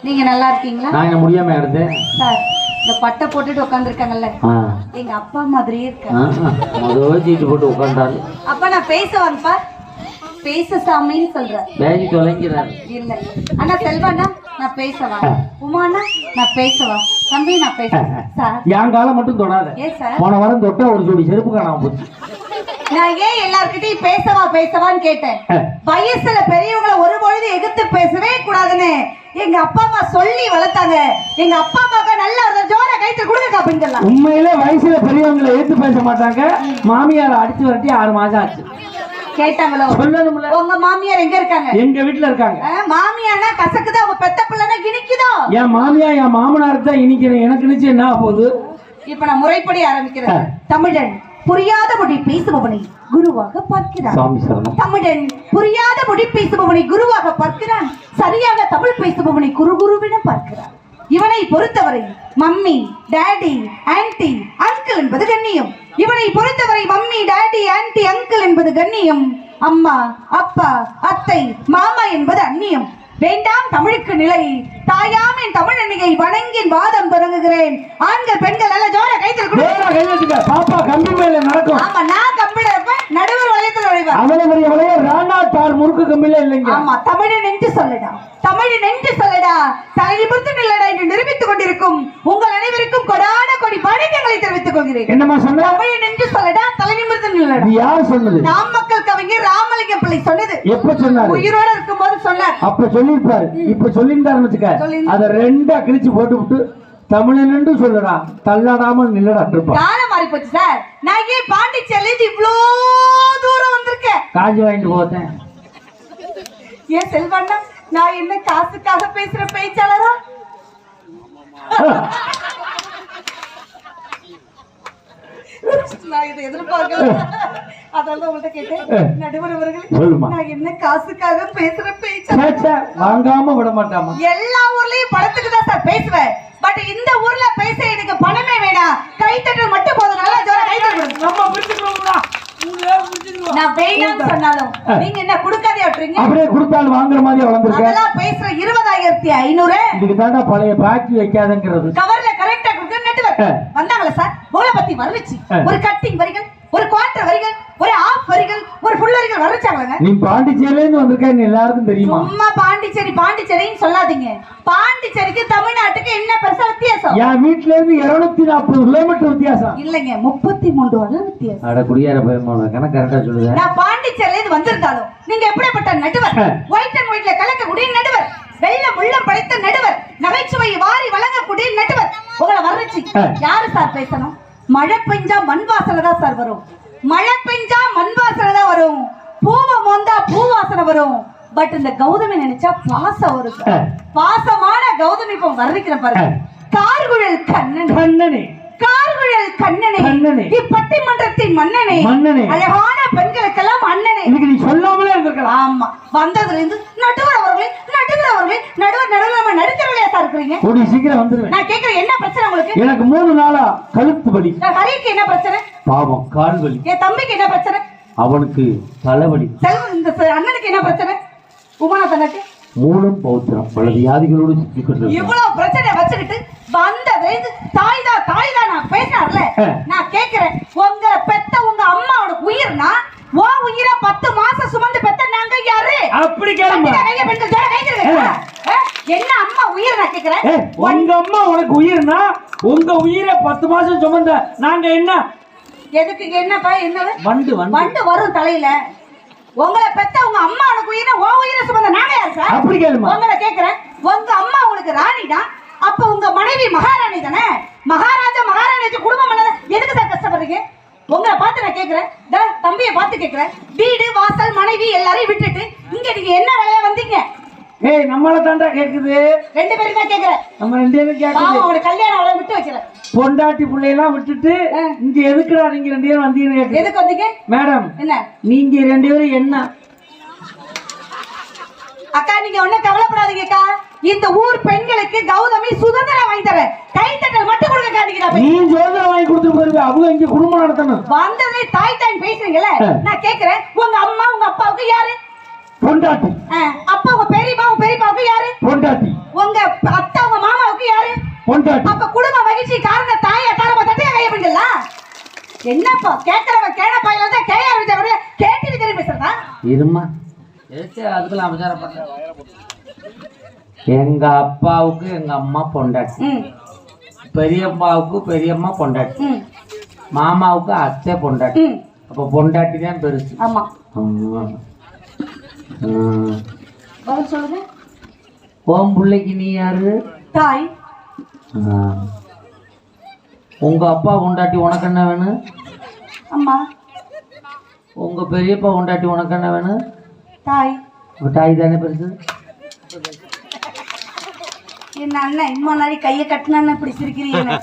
நீங்க நல்லா இருக்கீங்களா? நான் முடியாம இருந்தேன் சார். இந்த பட்டை போட்டுட்டு உட்காந்துருக்காங்கல்ல, எங்க அப்பா மாதிரியே இருக்காங்க. முதல்ல சீட்டு போட்டு உட்காந்தாரு. அப்ப நான் பேசுவாங்கப்பா, பேச சாமின்னு சொல்றேன். பேசி தொலைக்கிறாரு. இல்ல அண்ணா செல்வாண்ணா நான் பேசவா, உமாண்ணா நான் பேசவா, தம்பி நான் பேசுவேன் சார். என் காலம் மட்டும் தொடாத. ஏன் சார்? போன வாரம் தொட்ட ஒரு ஜோடி செருப்பு காணாம போச்சு. நான் ஏன் எல்லார்கிட்டையும் பேசவா பேசவான்னு கேட்டேன். வயசுல பெரியவங்களை ஒரு பொழுது எதிர்த்து பேசவே கூடாதுன்னு எங்க அப்பா அம்மா சொல்லி வளர்த்தாங்க. எங்க அப்பா அம்மாக்கு நல்ல ஒரு ஜோர கைத்து கொடுங்க பெண்கள். உண்மையிலே வயசுல பெரியவங்களை எதிர்த்து பேச மாட்டாங்க. மாமியார் அடிச்சு வரட்டி 6 மாசம் ஆச்சு. கேட்டாங்களோ? சொல்லணும்ல. உங்க மாமியார் எங்க இருக்காங்க? எங்க வீட்டுல இருக்காங்க. மாமியானா கசக்குதா, உங்க பெத்த பிள்ளைனா இனிக்குதோ? என் மாமியா என் மாமனாருக்கு தான் இனிக்கிறேன். எனக்கு நினைச்சு என்ன போகுது? இப்ப நான் முறைப்படி ஆரம்பிக்கிறேன். தமிழன் புரியாத மொழி பேசுபவனை குருவாக பார்க்கிறான். தமிழன் புரியாத மொழி பேசுபவனை குருவாக பார்க்கிறான். சரியாக தமிழ் பேசுபவனை குருகுருவின பார்க்கிறான். இவனை பொறுத்தவரை மம்மி, டாடி, ஆன்டி, அங்கிள் என்பது கண்ணியம். இவனை பொறுத்தவரை மம்மி, டாடி, ஆன்டி, அங்கிள் என்பது கண்ணியம். அம்மா, அப்பா, அத்தை, மாமா என்பது அந்நியம். வேண்டாம் தமிழுக்கு நிலை. தாயாம் என் தமிழ் அன்னையை வணங்கின் வாதம் தொடங்குகிறேன். ஆண்கள் பெண்கள் நல்ல ஜோர கைத்தல் கொடுங்க. பாப்பா கம்பி மேல நடக்கும். ஆமா, நான் கம்பில இருப்பேன், நடுவர் வளையத்துல நுழைவேன். அவளை பெரிய வளைய ராணா தார் முறுக்கு கம்பில இல்லைங்க. ஆமா, தமிழன் என்று சொல்லடா, தமிழன் என்று சொல்லடா, தலை நிமிர்ந்து நில்லடா என்று நிரூபித்துக் கொண்டிருக்கும் உங்கள் அனைவருக்கும் கொடான கொடி வணக்கங்களை தெரிவித்துக் கொள்கிறேன். என்னமா சொன்ன? தமிழன் என்று சொல்லடா, தலை நிமிர்ந்து நில்லடா. யார் சொன்னது? நாமக்கல் கவிஞர் ராமலிங்கம் பிள்ளை சொன்னது. எப்ப சொன்னாரு? உயிரோட இருக்கும்போது சொன்னார். அப்ப சொல்லிருப்பாரு. இப்ப சொல்லிருந்தாருன்னு வச்சுக்க, அத ரெண்டா கிழிச்சு போட்டு விட்டு தமிழன் என்று சொல்லடா, தள்ளாடாம நில்லடா இருப்பா. காலம் மாறி போச்சு சார். நான் ஏன் பாண்டிச்சேரியில இவ்வளோ தூரம் வந்திருக்கேன்? காஞ்சி வாங்கிட்டு போத்தேன். ஏன் செல்வண்ணா, நான் என்ன காசுக்காக பேசுற பேச்சாளரா? நான் இதை எதிர்பார்க்கல, அதெல்லாம் உங்கள்ட்ட கேட்டேன். நடுவர் அவர்களே, நான் என்ன காசுக்காக பேசுற பேச்சாளர்? வாங்காம விட மாட்டாமா? எல்லா ஊர்லயும் படத்துக்கு தான் சார் பேசுவேன். பட் இந்த ஊர்ல பேச எனக்கு பணமே வேணாம், கைத்தட்டல் மட்டும் போதும். நல்லா ஜோர கைத்தட்டல். நம்ம பிடிச்சுக்கோங்களா? நான் வேணாம்னு சொன்னாலும் நீங்க என்ன கொடுக்காதே விட்டுறீங்க? அப்படியே கொடுத்தாலும் வாங்குற மாதிரி வளர்ந்துருக்கு. அதெல்லாம் பேசுற 20,500 இதுக்கு தாண்டா பழைய பாக்கி வைக்காதங்கிறது. கவர்ல கரெக்டா கொடுக்க நெட்வொர்க் வந்தாங்களா சார்? உங்களை பத்தி வரவிச்சு ஒரு கட்டிங் வரிகள், ஒரு குவார்டர் வரிகள், ஒரு ஆஃப் வரிகள், ஒரு ஃபுல் வரிகள் வரச்சாங்களங்க. நீ பாண்டிச்சேரியில இருந்து வந்திருக்கேன்னு எல்லாருக்கும் தெரியுமா? சும்மா பாண்டிச்சேரி பாண்டிச்சேரின்னு சொல்லாதீங்க. பாண்டிச்சேரிக்கு தமிழ்நாட்டுக்கு என்ன பெருசா வித்தியாசம்? என் வீட்ல இருந்து 240 கிலோமீட்டர் வித்தியாசம். இல்லங்க, 33 வருடம் வித்தியாசம். அட குடியார பயமான கணக்கு கரெக்டா சொல்லுங்க. நான் பாண்டிச்சேரியில இருந்து வந்திருந்தாலும் நீங்க எப்படிப்பட்ட நடுவர்? ஒயிட் அண்ட் ஒயிட்ல கலக்கக்கூடிய நடுவர், வெள்ள உள்ளம் படைத்த நடுவர், நகைச்சுவை வாரி வழங்கக்கூடிய நடுவர். உங்களை வரச்சு யாரு சார் பேசணும்? மழை பெஞ்சா மண் வாசனை தான் சார் வரும். மழை பெஞ்சா மண் வாசனை தான் வரும். பூவை மோந்தா பூ வாசனை வரும். பட் இந்த கௌதமி நினைச்சா பாசம் வரும். பாசமான கௌதமி இப்ப வர்ணிக்கிற பாருங்க. கார்குழல் கண்ணனே, கார்குழல் கண்ணனே, இப்பட்டிமன்றத்தின் மன்னனே, அழகான பெண்களுக்கெல்லாம் அண்ணனே. இதுக்கு நீ சொல்லாமலே இருந்திருக்கலாம். ஆமா, வந்ததுல இருந்து நடுவர் அவர்களே, நடுவர் அவர்களே, நடுவர் நடுவர் நடுத்தரலையா சார் இருக்கிறீங்க? கூடி சீக்கிரம் வந்துருவேன். நான் கேக்குறேன், என்ன பிரச்சனை உங்களுக்கு? எனக்கு 3 நாளா கழுத்து வலி. ஹரிக்கு என்ன பிரச்சனை? பாவம் கால் வலி. என் தம்பிக்கு என்ன பிரச்சனை? அவனுக்கு தலைவலி. இந்த அண்ணனுக்கு என்ன பிரச்சனை? உமானா தனக்கு மூலம் பௌத்திரம் பல வியாதிகளோடு சிக்கிக்கொண்டு இவ்வளவு பிரச்சனை வச்சுக்கிட்டு வந்தது தாய்தா தாய்தா நான் பேசினார்ல. நான் கேக்குறேன், உங்களை பெத்த உங்க அம்மாவோட உயிர்னா உன் உயிரை 10 மாசம் சுமந்து பெத்த நாங்க யாரு? அப்படி கேளுங்க. என்ன அம்மா உயிர் நான் கேக்குறேன். உங்க அம்மா உனக்கு உயிர்னா உங்க உயிரை 10 மாசம் சுமந்த நாங்க என்ன? எதுக்கு என்னப்பா? என்னது வண்டு? வண்டு வரும் தலையில. உங்களை பெத்த உங்க அம்மா உனக்கு உயிரை உன் உயிரை சுமந்த நாங்க யாரு சார்? அப்படி கேளுங்க. உங்களை கேக்குறேன், உங்க அம்மா உங்களுக்கு ராணி தான், அப்ப உங்க மனைவி மகாராணி தானே? மகாராஜா மகாராணி குடும்பம் பண்ணத எதுக்கு சார் கஷ்டப்படுறீங்க? உங்களை பார்த்து நான் கேக்குறேன், தம்பியை பார்த்து கேக்குறேன், வீடு வாசல் மனைவி எல்லாரையும் விட்டுட்டு இங்க நீங்க என்ன வேலையா வந்தீங்க? ஏய், நம்மள தாண்டா கேக்குது. 2 பேரும் தான் கேக்குறேன். நம்ம 2 பேரும் கேக்குது. அவங்களோட கல்யாணம் அவளை விட்டு வைக்கல. பொண்டாட்டி புள்ளையெல்லாம் விட்டுட்டு இங்க எதுக்குடா நீங்க 2 பேரும் வந்தீங்க? எதுக்கு வந்தீங்க மேடம்? என்ன நீங்க 2 பேரும் என்ன? அக்கா நீங்க ஒண்ணும் கவலைப்படாதீங்கக்கா. இந்த ஊர் பெண்களுக்கு கௌதமி சுதந்திரம் வாங்கி தர. கைத்தட்டல் மட்டும் கொடுங்க காட்டிக்கிறா. நீ சுதந்திரம் வாங்கி கொடுத்து போறீங்க, அவங்க இங்க குடும்பம் நடத்தணும். வந்ததே தாய் தாய் பேசுறீங்கல்ல. நான் கேக்குறேன், உங்க அம்மா உங்க அப்பாவுக்கு யாரு? பொண்டாட்டி. அப்ப உங்க பெரியப்பாவுக்கு யாரு? பொண்டாட்டி. உங்க அத்தை உங்க மாமாவுக்கு யாரு? பொண்டாட்டி. அப்ப குடும்ப மகிழ்ச்சி காரண தாயா தாரமா தட்டியா கைய பிடிக்கல. என்னப்பா கேக்குறவன் கேன பாயில தான் கேயா விட்ட கூட கேட்டிட்டு திரும்பி பேசுறதா? இருமா அதுக்கெல்லாம் அவசரம் பண்ண. எங்க அப்பாவுக்கு எங்க அம்மா பொண்டாட்டி, பெரியப்பாவுக்கு பெரியம்மா பொண்டாட்டி, மாமாவுக்கு அத்தை பொண்டாட்டி. அப்ப பொண்டாட்டி தான் பெருசு. ஆமா. பதில் சொல்லுங்க. ஓம் பிள்ளைக்கு நீ யாரு? தாய். உங்க அப்பா பொண்டாட்டி உனக்கு என்ன வேணும்? அம்மா. உங்க பெரியப்பா பொண்டாட்டி உனக்கு என்ன வேணும்? தாய். தாய் தானே பெருசு. என்ன அண்ணன் இம்மா நாளை கையை கட்டினான்னு இப்படி சிரிக்கிறீங்க?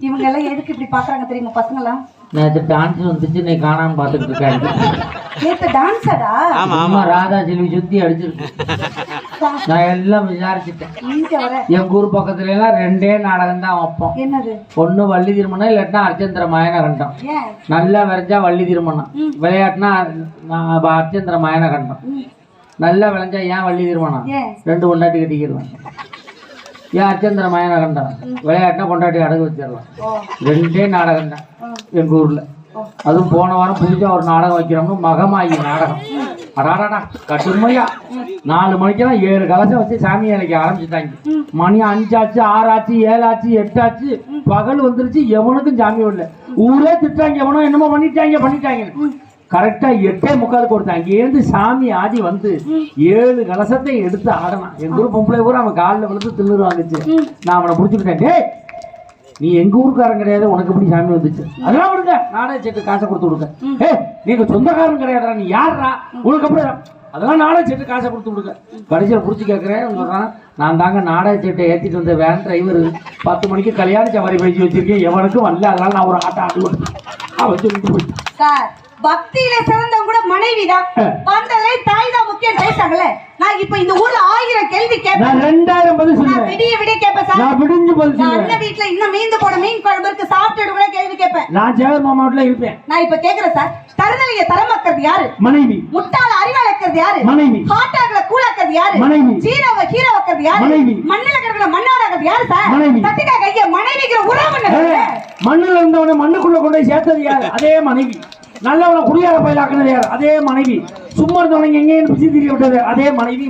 இவங்க எல்லாம் எதுக்கு இப்படி பாக்குறாங்க தெரியுமா பசங்களாம்? நேற்று டான்ஸ் வந்துச்சு, நீ காணாம பாத்துட்டு இருக்காரு. நேற்று டான்ஸடா? ஆமா, ராதா செல்வி சுத்தி அடிச்சிருக்கு. நான் எல்லாம் விசாரிச்சுட்டேன். எங்க ஊர் பக்கத்துல எல்லாம் 2 நாடகம் தான் வைப்போம். என்னது? ஒண்ணு வள்ளி திருமணம், இல்லாட்டினா அர்ச்சந்திர மயன கண்டம். நல்லா விளைஞ்சா வள்ளி திருமணம், விளையாட்டுனா அர்ச்சந்திர மயன கண்டம். நல்லா விளைஞ்சா ஏன் வள்ளி திருமணம்? 2 பொண்டாட்டி கட்டிக்கிடலாம். ஏன் அர்ச்சந்திர மயன கண்டம்? விளையாட்டுனா பொண்டாட்டி அடகு வச்சிடலாம். 2 நாடகம் தான் எங்க ஊர்ல. அதுவும் போன வாரம் புதுசா ஒரு நாடகம் வைக்கிறோம்னு மகமாயி நாடகம். அடாடா கட்டுமையா 4 மணிக்கெல்லாம் 7 கலசம் வச்சு சாமி வேலைக்கு ஆரம்பிச்சுட்டாங்க. மணி 5 ஆச்சு, 6 ஆச்சு, 7 ஆச்சு, 8 ஆச்சு, பகல் வந்துருச்சு. எவனுக்கும் சாமி வரல. ஊரே திட்டாங்க, எவனோ என்னமோ பண்ணிட்டாங்க. கரெக்டா 8:45 கொடுத்தாங்க. இங்கேருந்து சாமி ஆடி வந்து 7 கலசத்தை எடுத்து ஆடணும். எங்க ஊர் பொம்பளை ஊர் அவன் காலில் விழுந்து தின்னு வாங்குச்சு. நான் அவனை பிடிச்சிக்கிட்டேன். டே நீ எங்க ஊருக்காரன் கிடையாது, உனக்கு எப்படி சாமி வந்துச்சு? அதெல்லாம் விடுங்க, நாடக சீட்டு காசை கொடுத்து விடுங்க. நீங்க சொந்தக்காரன் கிடையாதுடா, நீ யாரா உனக்கு அப்புறம்? அதெல்லாம் நாடக சீட்டு காசை கொடுத்து விடுங்க. கடைசியில் பிடிச்சி கேட்கிறேன் சொல்றான், நான் தாங்க நாடக சீட்டை ஏற்றிட்டு வந்த வேன் டிரைவர் 10 மணிக்கு கல்யாண சவாரி பேசி வச்சிருக்கேன், எவனுக்கும் வரல, அதனால நான் ஒரு ஆட்டம் ஆடி கொடுத்தேன். அவன் சொல்லிட்டு போயிட்டான். பக்தியில சிறந்தவங்க கூட மனைவிதான், வந்ததே தாய் தான் முக்கியம் பேசாங்கல்ல. நான் இப்ப இந்த ஊர்ல 1000 கேள்வி கேட்பேன். 2000 பதில் சொல்லுவேன். விடிய கேட்பேன் சார். நான் விடிஞ்சு பதில் சொல்லுவேன். அண்ணன் வீட்ல இன்னும் மீந்து போட மீன் குழம்பு இருக்கு, சாப்பிட்டு கூட கேள்வி கேட்பேன். நான் சேகர் மாமாவுல இருப்பேன். நான் இப்ப கேக்குறேன் சார், தருதலைய தரமாக்குறது யாரு? மனைவி. முட்டாள அறிவாளக்கிறது யாரு? மனைவி. ஹாட்டாக்ல கூலாக்குறது யாரு? மனைவி. ஜீரோவ ஹீரோ வைக்கிறது யாரு? மனைவி. மண்ணுல கிடக்குற மண்ணாடாக்குறது யாரு சார்? மனைவி. தட்டிக்கா கைய மனைவிங்கிற உறவு என்ன? மண்ணுல இருந்தவன மண்ணுக்குள்ள கொண்டு போய் சேர்த்தது யாரு? அதே மனைவி. நல்லவன குடியார பயிலாக்குனது யார்? அதே மனைவி. சும்மா இருந்தவங்க எங்கேயும் பிசி திரிய விட்டது அதே மனைவி.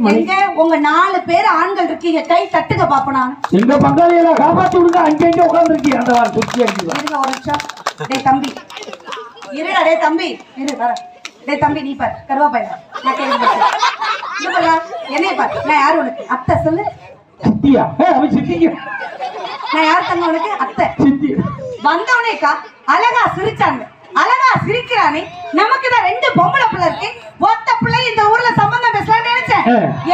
உங்க 4 பேர் ஆண்கள் இருக்கீங்க, கை தட்டுங்க பாப்பனா. எங்க பங்காளிகளை காப்பாத்தி விடுங்க. அங்கே உட்கார்ந்து இருக்கீங்க. அந்த வாரம் சுத்தி அடிச்சு ஒரு நிமிஷம். டேய் தம்பி இருடா. டேய் தம்பி இரு வர. டேய் தம்பி நீ பார் கருவாப்பையா. நான் கேக்குறேன். நீ பாரு என்னைய பார். நான் யார் உனக்கு? அத்தை சொல்லு. சித்தியா? அவ சித்தியா? நான் யார் தங்க உனக்கு? அத்தை. சித்தி. வந்தவனேக்கா அழகா சிரிச்சாங்க. அழகா சிரிக்கிறானே. நமக்கு தான் 2 பொம்பளை பிள்ளை இருக்கு. ஒத்த பிள்ளை இந்த ஊர்ல சம்பந்தம் பேசலாம்னு நினைச்சேன்.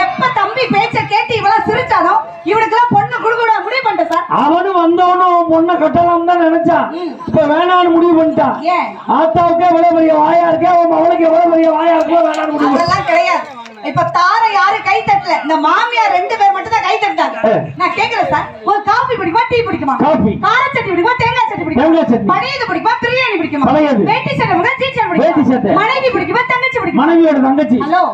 எப்ப தம்பி பேச்ச கேட்டு இவ்வளவு சிரிச்சானோ இவனுக்கு எல்லாம் பொண்ணு குடுக்குட முடிவு பண்ணிட்டேன் சார். அவனும் வந்தவனும் பொண்ணை கட்டலாம் தான் நினைச்சான். இப்ப வேணான்னு முடிவு பண்ணிட்டான். ஆத்தாவுக்கே எவ்வளவு பெரிய வாயா இருக்கே, அவன் அவளுக்கு எவ்வளவு பெரிய வாயா இருக்கோ வேணான்னு முடிவு. அதெல்லாம் கிடையாது. இப்ப தார யாரு கை தட்டல, இந்த மாமியார் 2 பேர் மட்டும் தான் கை தட்டாங்க. நான் கேக்குறேன் சார், ஒரு காபி பிடிக்குமா, டீ பிடிக்குமா, கார சட்னி பிடிக்குமா, தேங்காய் சட்னி பிடிக்குமா, பனியது பிடிக்குமா, பிரியாணி பிடிக்குமா, வேட்டி சட்டை பிடிக்குமா, டீ சட்டை பிடிக்குமா, மனைவி பிடிக்குமா, தங்கச்சி பிடிக்குமா? மனைவியோட தங்கச்சி. ஹலோ,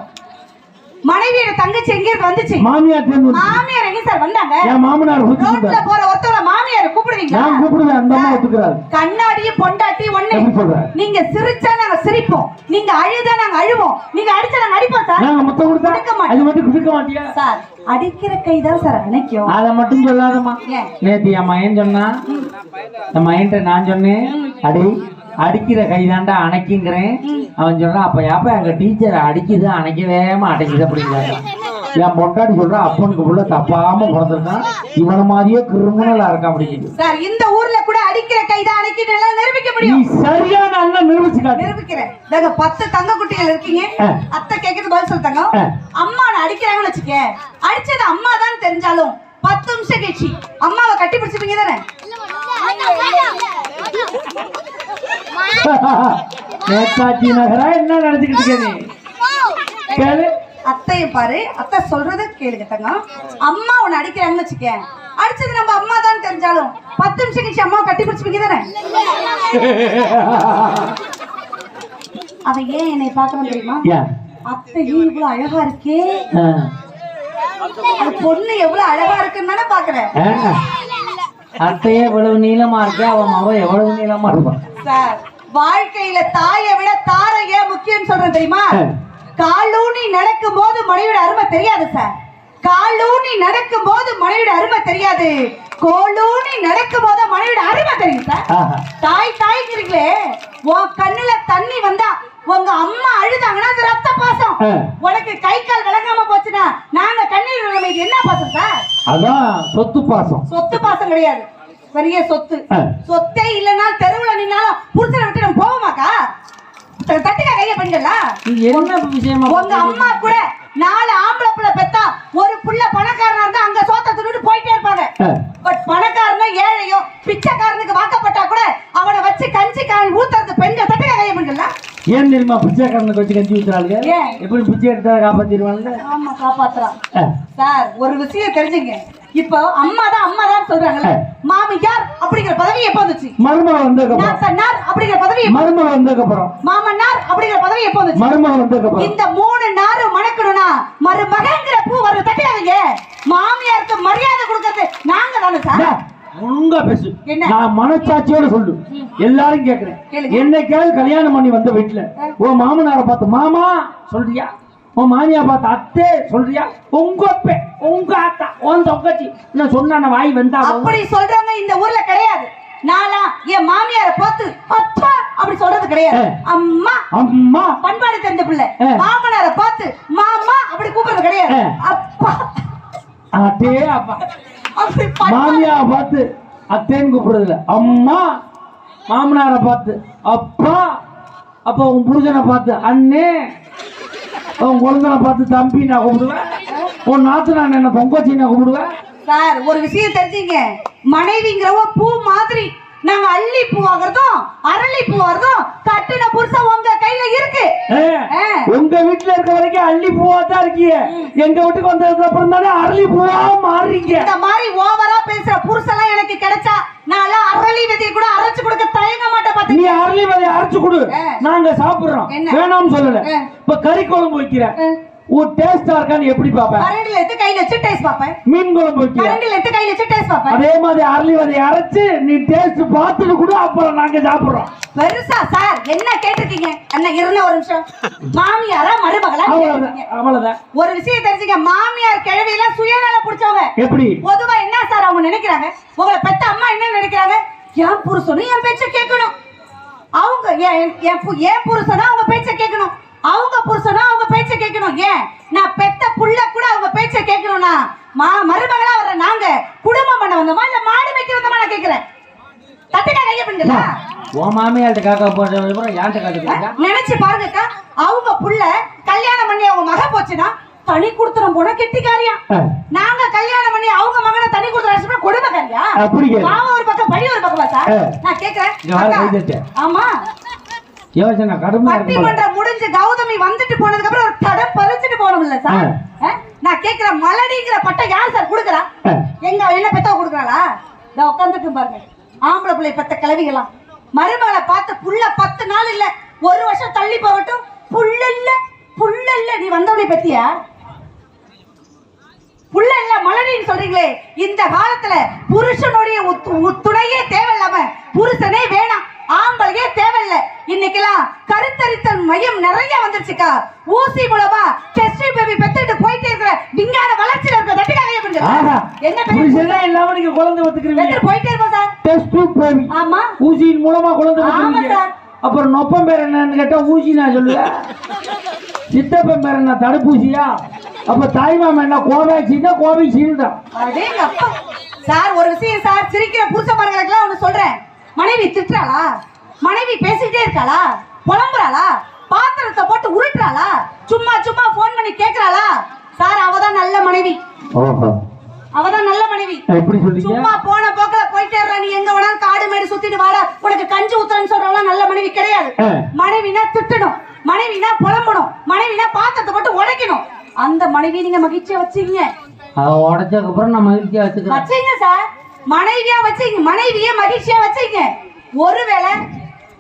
மனைவியோட தங்கச்சி எங்க இருந்து வந்துச்சு? மாமியார் எங்க சார் வந்தாங்க? என் மாமனார் ரோட்ல போற ஒருத்தர மாமியார் கூப்பிடுவீங்க? நான் கூப்பிடுவேன். அந்த அம்மா ஒத்துக்கறாரு. கண்ணாடியும் பொண்டாட்டி ஒண்ணே. நீங்க சிரிச்சா நாங்க சிரிப்போம், நீங்க அழுதா நாங்க அழுவோம், நீங்க அடிச்சா நாங்க அடிப்போம் சார். நாங்க முத்த கொடுத்தா அது மட்டும் குடுக்க மாட்டியா சார்? அடிக்கிற கைதான் சார் அணைக்கும். அத மட்டும் சொல்லாதம்மா. நேத்து என் மகன் சொன்னா, என் மகன்ட்ட நான் சொன்னேன், அடி அடிக்கிற கைதாண்டா அணைக்குங்கிறேன். அவன் சொல்றான், அப்ப ஏப்ப எங்க டீச்சர் அடிக்குது அணைக்கவேமா அடைக்குது அப்படிங்கிறாங்க. என் பொண்டாட்டி சொல்றான், அப்பனுக்கு உள்ள தப்பாம பிறந்திருக்கான், இவன மாதிரியே கிரிமினலா இருக்கான் அப்படிங்குது. சார் இந்த ஊர்ல கூட அடிக்கிற கைதான் அணைக்கிட்டு எல்லாம் நிரூபிக்க முடியும். சரியான அண்ணன் நிரூபிச்சுக்கா. நிரூபிக்கிறேன். நாங்க 10 தங்க குட்டிகள் இருக்கீங்க. அத்தை கேக்குறது பதில் சொல்லிட்டாங்க. அம்மா நான் அடிக்கிறாங்கன்னு வச்சுக்க, அடிச்சது அம்மா தான் தெரிஞ்சாலும் 10 நிமிஷம் கழிச்சு அம்மாவை கட்டி பிடிச்சிப்பீங்க தானே? நேதாஜி நகரா என்ன நடந்துக்கிட்டு இருக்க? அத்தைய பாரு, அத்தை சொல்றத கேளுங்க தங்க. அம்மா உன்னை அடிக்கிறாங்கன்னு வச்சுக்க, அடிச்சது நம்ம அம்மா தான் தெரிஞ்சாலும் 10 நிமிஷம் கழிச்சு அம்மாவை கட்டி பிடிச்சிப்பீங்க தானே? அவன் ஏன் என்னை பார்க்கணும் தெரியுமா? அத்தை இவ்வளவு அழகா இருக்கே, அந்த பொண்ணு எவ்வளவு அழகா இருக்குன்னு தானே பாக்குறேன். அத்தையே எவ்வளவு நீளமா இருக்கு, அவன் அவன் எவ்வளவு நீளமா இருப்பான். சார், வாழ்க்கையில தாயை விட தாரை ஏன் முக்கியம் சொல்றேன் தெரியுமா? காலூனி நடக்கும் போது மனைவியோட அருமை தெரியாது சார். காலூனி நடக்கும் போது மனைவியோட அருமை தெரியாது, கோலூனி நடக்கும் போது மனைவியோட அருமை தெரியும் சார். தாய் தாய்க்கிறீங்களே, உன் கண்ணுல தண்ணி வந்தா உங்க அம்மா அழுதாங்கன்னா அது ரத்த பாசம். உனக்கு கை கால் விளங்காம போச்சுன்னா நாங்க கண்ணீர் விழுமைக்கு என்ன பாசம் சார்? அதான் சொத்து பாசம். சொத்து பாசம் கிடையாது, பெரிய சொத்து. சொத்தே இல்லைன்னா தெருவுல நின்னாலும் புருஷனை விட்டு நம்ம போவோமாக்கா? தட்டுக்கா கைய பெண்களா? என்ன விஷயமா? உங்க அம்மா கூட 4 ஆம்பளை பிள்ளை பெத்தா ஒரு புள்ள பணக்காரனா இருந்தா அங்க சோத்த தின்னுட்டு போயிட்டே இருப்பாங்க. பட் பணக்காரனா ஏழையோ பிச்சைக்காரனுக்கு வாக்கப்பட்டா கூட அவனை வச்சு கஞ்சி ஊத்துறது பெண்கள். தட்டுக்கா கைய பெண்களா? ஏன் தெரியுமா? பிச்சைக்காரனுக்கு வச்சு கஞ்சி ஊத்துறாங்க. எப்படி பிச்சை எடுத்தா காப்பாத்திடுவாங்க? ஆமா, காப்பாத்துறான். சார், ஒரு விஷயம் தெரிஞ்சுங்க. இப்போ அம்மா தான் சொல்றாங்கல்ல, மாமியார் அப்படிங்கிற பதவி எப்ப வந்துச்சு? மருமகள் வந்ததுக்கு அப்புறம். நாத்தனார் அப்படிங்கிற பதவி மருமகள் வந்ததுக்கு அப்புறம். மாமனார் அப்படிங்கிற பதவி எப்ப வந்துச்சு? மருமகள் வந்ததுக்கு அப்புறம். இந்த 3 நாரும் மணக்கணும்னா மருமகங்கிற பூ வர தட்டியாதீங்க. மாமியாருக்கு மரியாதை கொடுக்கிறது நாங்க தானே சார். உங்க பேசு. நான் மனச்சாட்சியோட சொல்லு, எல்லாரும் கேக்குறேன். என்னைக்காவது கல்யாணம் பண்ணி வந்த வீட்டுல உன் மாமனாரை பார்த்து மாமா சொல்றியா? உன் மாமியா பார்த்து அத்தே சொல்றியா? உங்க அப்பே, உங்க ஆத்தா, உன் தங்கச்சி நான் சொன்ன வாய் வந்தா அப்படி சொல்றவங்க இந்த ஊர்ல கிடையாது. நானா என் மாமியாரை பார்த்து அப்பா அப்படி சொல்றது கிடையாது. அம்மா அம்மா பண்பாடு தெரிஞ்ச பிள்ளை. மாமனாரை பார்த்து மாமா அப்படி கூப்பிடுறது கிடையாது. அப்பா அத்தே அப்பா. மாமியா பார்த்து அத்தேன்னு கூப்பிடுறது இல்ல, அம்மா. மாமனாரை பார்த்து அப்பா. அப்ப உன் புருஷனை பார்த்து அண்ணே, உன் குழந்தை பார்த்து தம்பி நான் கூப்பிடுவேன், உன் நாத்து நான் என்ன பொங்கச்சி நான் கூப்பிடுவேன். சார், ஒரு விஷயம் தெரிஞ்சுங்க. மனைவிங்கிறவ பூ மாதிரி. நாங்க அள்ளி பூ ஆகிறதும் அரளி பூ ஆகிறதும் கட்டின புருஷன் உங்க கையில இருக்கு. உங்க வீட்டுல இருக்க வரைக்கும் அள்ளி பூவா தான் இருக்கீங்க. எங்க வீட்டுக்கு வந்ததுக்கு அப்புறம் தானே அரளி பூவா மாறீங்க. இந்த மாதிரி ஓவரா பேசுற புருஷன் எனக்கு கிடைச்சா நான் அரளி விதையை கூட அரைச்சு கொடுக்க தயங்க மாட்டேன். நீ அரளி விதையை அரைச்சு கொடு, நாங்க சாப்பிடுறோம். வேணாம்னு சொல்லல. இப்ப கறி குழம்பு வைக்கிறேன், ஒரு டேஸ்டா இருக்கான்னு எப்படி பாப்பேன்? கரண்டில எடுத்து கையில வச்சு டேஸ்ட் பாப்பேன். மீன் குழம்பு வைக்கிறேன், கரண்டில எடுத்து கையில வச்சு டேஸ்ட் பாப்பேன். அதே மாதிரி அரளி விதையை அரைச்சு நீ டேஸ்ட் பார்த்துட்டு கூட அப்புறம் நாங்க சாப்பிடுறோம். பெருசா சார் என்ன கேட்டிருக்கீங்க? அண்ணா இருந்த ஒரு நிமிஷம். மாமியாரா மருமகளா? அவ்வளவுதான். ஒரு விஷயம் தெரிஞ்சுங்க. மாமியார் கிழவி எல்லாம் சுயநலம் பிடிச்சவங்க. எப்படி? பொதுவா என்ன சார் அவங்க நினைக்கிறாங்க? உங்களை பெத்த அம்மா என்ன நினைக்கிறாங்க? என் புருஷனும் என் பேச்ச கேட்கணும், அவங்க என் புருஷனா அவங்க பேச்ச கேட்கணும், அவங்க புருஷனா அவங்க பேச்ச கேட்கணும். ஏன் நான் பெத்த புள்ள கூட அவங்க பேச்ச கேட்கணும்னா மருமகளா வர்ற நாங்க குடும்பம் பண்ண வந்தோமா இல்ல மாடு மேய்க்க வந்தோமா? நான் கேக்குறேன். தட்டுக்கா கைய பண்ணுங்க. உன் மாமியார்ட்ட காக்கா போடுற யார்ட்ட காட்டுறீங்க? நினைச்சு பாருங்கக்கா, அவங்க புள்ள கல்யாணம் பண்ணி அவங்க மக போச்சுன்னா தனி குடுத்துறோம் போன கெட்டிக்காரியா. நாங்க கல்யாணம் பண்ணி அவங்க மகனை தனி குடுத்துறோம் கொடுமைக்காரியா. பாவம் ஒரு பக்கம் பழி ஒரு பக்கமா சார்? நான் கேக்குறேன். ஆமா, யோசனை கடுமையா இருக்கு. பட்டிமன்றம் முடிஞ்சு கௌதமி வந்துட்டு போனதுக்கு அப்புறம் ஒரு தடம் பறிச்சுட்டு போனோம்ல சார். நான் கேக்குறேன், மலடிங்கிற பட்டம் யார் சார் குடுக்குறா? எங்க என்ன பெத்தவ குடுக்குறாளா? இத உட்கார்ந்துட்டு பாருங்க, ஆம்பளை பிள்ளை பெத்த கிளவிகளாம் மருமகளை பார்த்து புள்ள 10 நாள் இல்ல 1 வருஷம் தள்ளி போகட்டும் புள்ள இல்ல நீ வந்தவனை பத்தியா? புள்ள இல்ல மலடின்னு சொல்றீங்களே. இந்த காலத்துல புருஷனுடைய துணையே தேவையில்லாம புருஷனே வேணாம், ஆம்பளையே தேவையில்ல. இன்னைக்கெல்லாம் கருத்தரித்தல் மையம் நிறைய வந்துருச்சுக்கா. ஊசி மூலமா டெஸ்ட் பேபி பெத்துட்டு போயிட்டே இருக்கிற விஞ்ஞான வளர்ச்சியில இருக்க தட்டுக்காக என்ன புருஷனே இல்லாம நீங்க குழந்தை பெத்துக்கிறீங்க. போயிட்டே இருக்கோம் சார். டெஸ்ட் பேபி ஆமா, ஊசியின் மூலமா குழந்தை பெத்துக்கிறீங்க. அப்புறம் நொப்பம் பேர் என்னன்னு கேட்டா ஊசி நான் சொல்லுவேன். சித்தப்பன் பேர் என்ன தடுப்பூசியா? அப்ப தாய்மாமன் என்ன கோவேக்சின் கோவிஷீல்டு தான். சார் ஒரு விஷயம் சார், சிரிக்கிற புருஷமார்களுக்கெல்லாம் ஒண்ணு சொல்றேன். மனைவி திட்டுறாளா? மனைவி பேசிட்டே இருக்காளா? புலம்புறாளா? பாத்திரத்தை போட்டு உருட்டுறாளா? சும்மா சும்மா போன் பண்ணி கேக்குறாளா? சார் அவதான் நல்ல மனைவி. அவதான் நல்ல மனைவி. சும்மா போன போக்குல போயிட்டே இருக்க, நீ எங்க வேணாலும் காடு மேடு சுத்திட்டு வாடா உனக்கு கஞ்சி ஊத்துறேன்னு சொல்றவங்க நல்ல மனைவி கிடையாது. மனைவினா திட்டணும், மனைவினா புலம்பணும், மனைவினா பாத்திரத்தை போட்டு உடைக்கணும். அந்த மனைவி நீங்க மகிழ்ச்சியா வச்சீங்க. உடைச்சதுக்கு அப்புறம் நான் மகிழ்ச்சியா வச்சீங்க சார். மனைவியா வச்சீங்க, மனைவியே மகிழ்ச்சியா வச்சீங்க. ஒருவேளை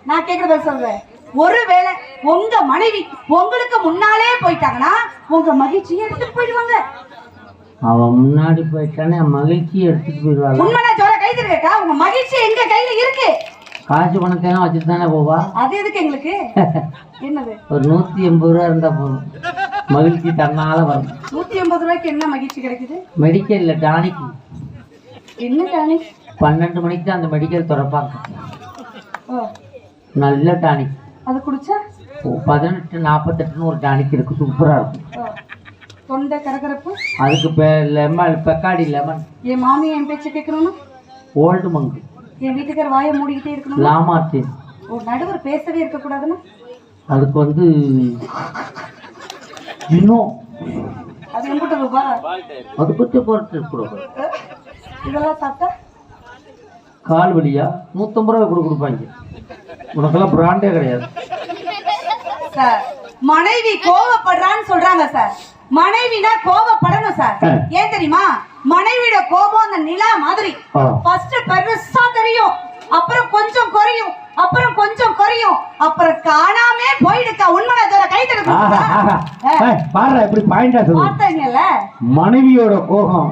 நான் கேக்குறத சொல்றேன், ஒருவேளை உங்க மனைவி உங்களுக்கு முன்னாலே போயிட்டாங்கன்னா உங்க மகிழ்ச்சியை எடுத்துட்டு போயிடுவாங்க. அவன் முன்னாடி போயிட்டானே மகிழ்ச்சி எடுத்துட்டு போயிடுவாங்க. உண்மையா ஜோர கை தருக்கா? உங்க மகிழ்ச்சி எங்க கையில இருக்கு. காசு பணத்தை எல்லாம் வச்சுட்டு தானே போவா. அது எதுக்கு எங்களுக்கு? என்னது? ஒரு 180 ரூபா இருந்தா போதும், மகிழ்ச்சி தன்னால வரும். 180 ரூபாய்க்கு என்ன மகிழ்ச்சி கிடைக்குது? மெடிக்கல்ல டானிக். என்ன டானிக்? 12 மணிக்கு தான் அந்த மெடிக்கல் திறப்பாங்க. நல்ல டானிக். அது குடிச்சா 1848 ஒரு டானிக் இருக்கு, சூப்பரா இருக்கும். தொண்டை கரகரப்பு. அதுக்கு லெமன், பெக்காடி லெமன். என் மாமி என் பேச்சு கேட்கணும்னா ஓல்டு மங்கு. என் வீட்டுக்கார வாயை மூடிக்கிட்டே இருக்கணும். லாமார்டின். ஒரு நடுவர் பேசவே இருக்க கூடாதுன்னா அதுக்கு வந்து இன்னும் அது எங்கிட்ட ரூபா அது பற்றி போட்டு கொடுக்கும். இதெல்லாம் சாப்பிட்டா கால் வலியா 150 ரூபா கொடுப்பாங்க. உனக்கெல்லாம் பிராண்டே கிடையாது சார். மனைவி கோவப்படுறான்னு சொல்றாங்க சார். மனைவினா கோவப்படணும் சார். ஏன் தெரியுமா? மனைவியோட கோபம் அந்த நிலா மாதிரி. ஃபர்ஸ்ட் பெருசா தெரியும், அப்புறம் கொஞ்சம் குறையும், அப்புறம் கொஞ்சம் குறையும், அப்புறம் காணாமே போயிடுக்கா. உண்மையா ஜோர கை தட்டுங்க. பாரு இப்படி பாயிண்டா சொல்லு. பார்த்தீங்கல்ல, மனைவியோட கோபம்